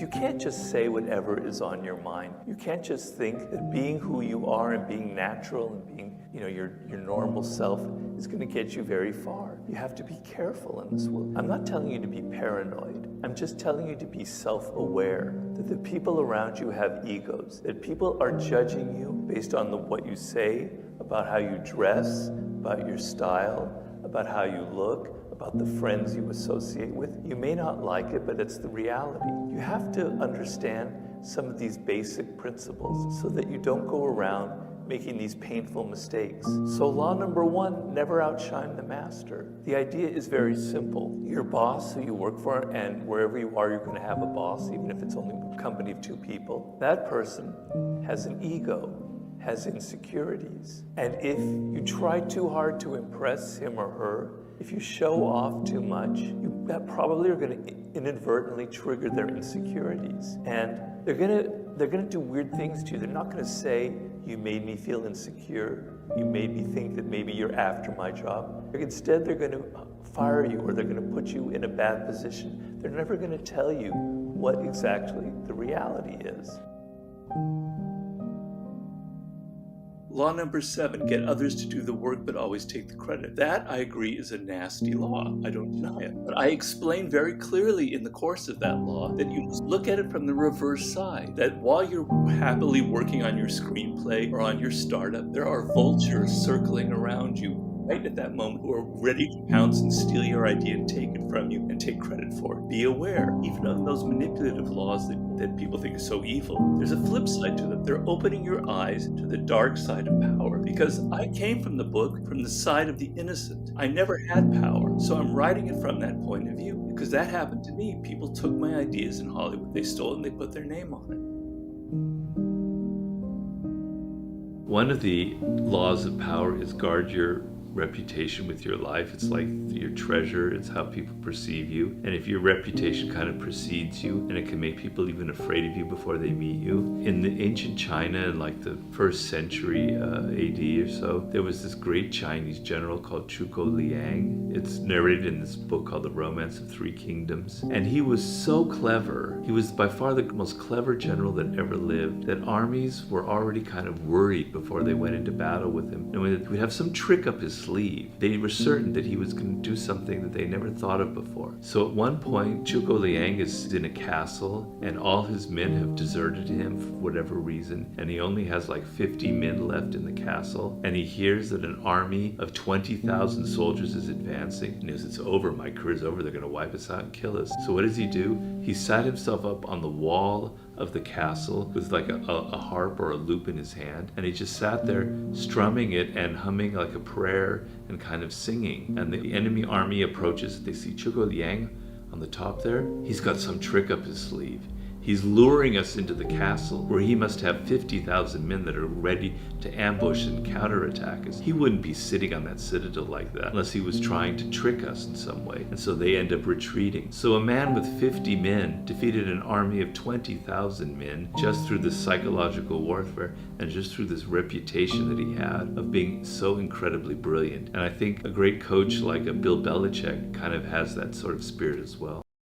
you can't just say whatever is on your mind. You can't just think that being who you are and being natural and being, your normal self is going to get you very far. You have to be careful in this world. I'm not telling you to be paranoid. I'm just telling you to be self-aware that the people around you have egos, that people are judging you based on what you say, about how you dress, about your style, about how you look, about the friends you associate with. You may not like it, but it's the reality. You have to understand some of these basic principles so that you don't go around making these painful mistakes. So law number 1, never outshine the master. The idea is very simple. Your boss, who you work for, and wherever you are, you're going to have a boss, even if it's only a company of 2 people. That person has an ego, has insecurities. And if you try too hard to impress him or her, if you show off too much, you probably are going to inadvertently trigger their insecurities. And they're going to do weird things to you. They're not going to say, you made me feel insecure, you made me think that maybe you're after my job. Instead, they're going to fire you, or they're going to put you in a bad position. They're never going to tell you what exactly the reality is. Law number 7, get others to do the work but always take the credit. That, I agree, is a nasty law. I don't deny it. But I explain very clearly in the course of that law that you must look at it from the reverse side. That while you're happily working on your screenplay or on your startup, there are vultures circling around you right at that moment who are ready to pounce and steal your idea and take it from you and take credit for it. Be aware, even of those manipulative laws that people think are so evil, there's a flip side to them. They're opening your eyes to the dark side of power. Because I came from the book from the side of the innocent. I never had power, so I'm writing it from that point of view. Because that happened to me. People took my ideas in Hollywood, they stole it and they put their name on it. One of the laws of power is guard your reputation with your life. It's like your treasure. It's how people perceive you. And if your reputation kind of precedes you, and it can make people even afraid of you before they meet you. In the ancient China, in like the 1st century AD or so, there was this great Chinese general called Zhuge Liang. It's narrated in this book called The Romance of Three Kingdoms. And he was so clever. He was by far the most clever general that ever lived, that armies were already kind of worried before they went into battle with him, knowing that he would have some trick up his sleeve. They were certain that he was going to do something that they never thought of before. So at one point, Zhuge Liang is in a castle, and all his men have deserted him for whatever reason, and he only has like 50 men left in the castle, and he hears that an army of 20,000 soldiers is advancing, and he says, it's over, my career's over, they're going to wipe us out and kill us. So what does he do? He sat himself up on the wall of the castle with like a harp or a lute in his hand, and he just sat there strumming it and humming like a prayer and kind of singing. And the enemy army approaches. They see Zhuge Liang on the top there. He's got some trick up his sleeve. He's luring us into the castle where he must have 50,000 men that are ready to ambush and counterattack us. He wouldn't be sitting on that citadel like that unless he was trying to trick us in some way. And so they end up retreating. So a man with 50 men defeated an army of 20,000 men just through this psychological warfare and just through this reputation that he had of being so incredibly brilliant. And I think a great coach like a Bill Belichick kind of has that sort of spirit as well.